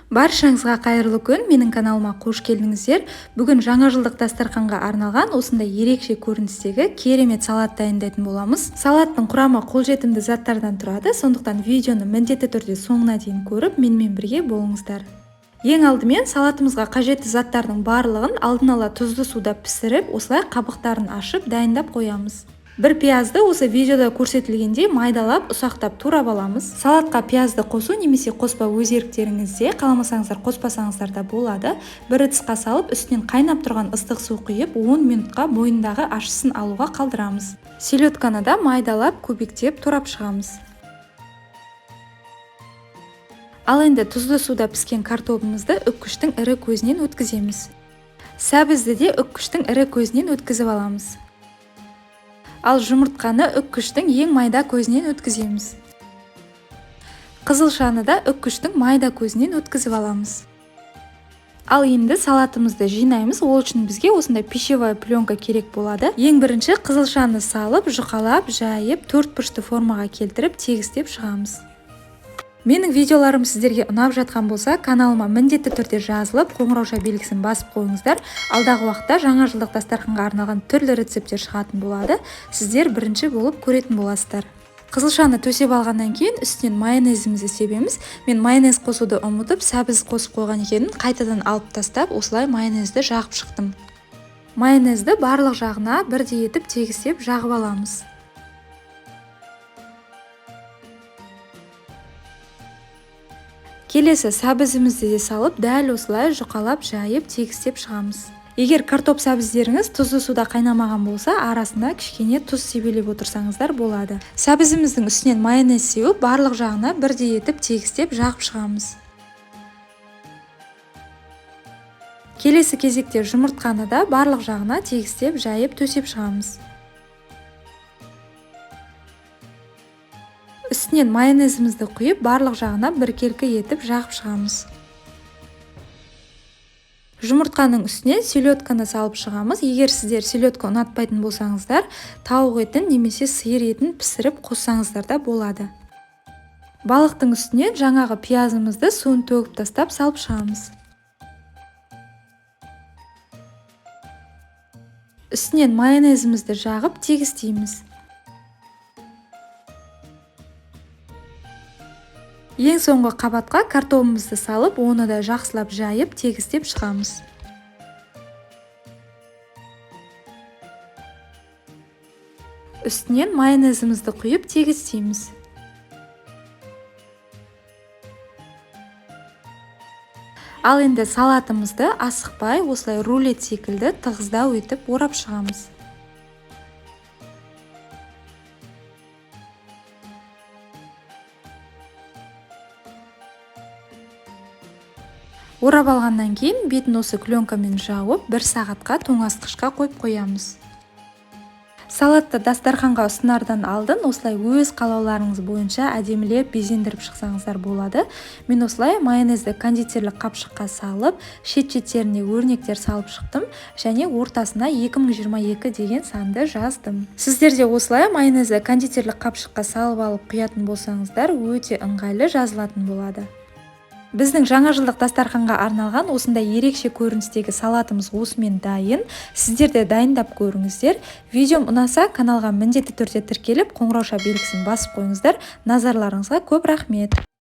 Баршаңызға қайырлы күн, менің каналыма қош келдіңіздер. Бүгін жаңа жылдық дастарханға арналған осындай ерекше көріністегі керемет салат дайындайтын боламыз. Салаттың құрамы қолжетімді заттардан тұрады, сондықтан видеоны міндетті түрде соңына дейін көріп, менімен бірге болыңыздар. Ең алдымен салатымызға қажетті заттардың барлығын алдын ала тұзды суда пісіріп, осылай қабықтарын ашып дайындап қоямыз. Бір пиязды осы видеода көрсетілгендей майдалап, ұсақтап турап аламыз. Салатқа пиязды қосу немесе қоспа өз еріктеріңізде, қаламасаңыздар қоспасаңыздар да болады. Бір ыдысқа салып, үстінен қайнап тұрған ыстық су құйып, 10 минутқа бойындағы ащысын алуға қалдырамыз. Селедканы да майдалап, көбіктеп турап шығамыз. Ал енді тұзды суда піскен картобымызды үккіштің ірі көзінен өткіземіз. Сәбізді де үккіштің ірі көзінен өткізіп аламыз. Ал жұмыртқаны үккіштің ең майда көзінен өткіземіз. Қызылшаны да үккіштің майда көзінен өткізіп аламыз. Ал енді салатымызды жинаймыз. Ол үшін бізге осындай пищевая пленка керек болады. Ең бірінші қызылшаны салып, жұқалап, жайып, төртбұрышты формаға келтіріп, тегістеп шығамыз. Менің видеоларым сіздерге ұнап жатқан болса, каналыма міндетті түрде жазылып, қоңырауша белгісін басып қойыңыздар. Алдағы уақытта жаңа жылдық дастарханға арналған түрлі рецепттер шығатын болады. Сіздер бірінші болып көретін боласыздар. Қызылшаны төсеп алғаннан кейін үстінен майонезімізді себеміз. Мен майонез қосуды ұмытып, сәбіз қосып қойған екенмін. Қайтадан алып тастап, осылай майонезді жағып шықтым. Майонезді барлық жағына бірдей етіп тегістеп жағып аламыз. Келесі сәбізімізді де салып, дәл осылай жұқалап, жайып, тегістеп шығамыз. Егер картоп сәбіздеріңіз тұзды суда қайнамаған болса, арасында кішкене тұз себелеп отырсаңыздар болады. Сәбізіміздің үстінен майонез сеуіп, барлық жағына бірдей етіп тегістеп жағып шығамыз. Келесі кезекте жұмыртқаны да барлық жағына тегістеп, жайып, төсеп шығамыз. Үстінен майонезімізді құйып, барлық жағына біркелкі етіп жағып шығамыз. Жұмыртқаның үстіне селедканы салып шығамыз. Егер сіздер селедка ұнатпайтын болсаңыздар, тауық етін немесе сиыр етін пісіріп қоссаңыздар да болады. Балықтың үстіне жаңағы пиязымызды суын төгіп тастап салып шығамыз. Үстінен майонезімізді жағып тегістейміз. Ең соңғы қабатқа картобымызды салып, оны да жақсылап жайып, тегістеп шығамыз. Үстінен майонезімізді құйып тегістейміз. Ал енді салатымызды асықпай, осылай рулет секілді тығыздау етіп орап шығамыз. Орап алғаннан кейін бетін осы пленкамен жауып, 1 сағатқа тоңазытқышқа қойып қоямыз. Салатты дастарханға ұсынардан алдын осылай өз қалауларыңыз бойынша әдемілеп безендіріп шықсаңыздар болады. Мен осылай майонезді кондитерлік қапшыққа салып, шет-шеттеріне өрнектер салып шықтым және ортасына 2022 деген санды жаздым. Сіздер де осылай майонезді кондитерлік қапшыққа салып алып құятын болсаңыздар, өте ыңғайлы жазылатын болады. Біздің жаңа жылдық дастарханға арналған осындай ерекше көріністегі салатымыз осымен дайын. Сіздер де дайындап көріңіздер. Видеом ұнаса, каналға міндетті түрде тіркеліп, қоңырауша белгісін басып қойыңыздар. Назарларыңызға көп рахмет.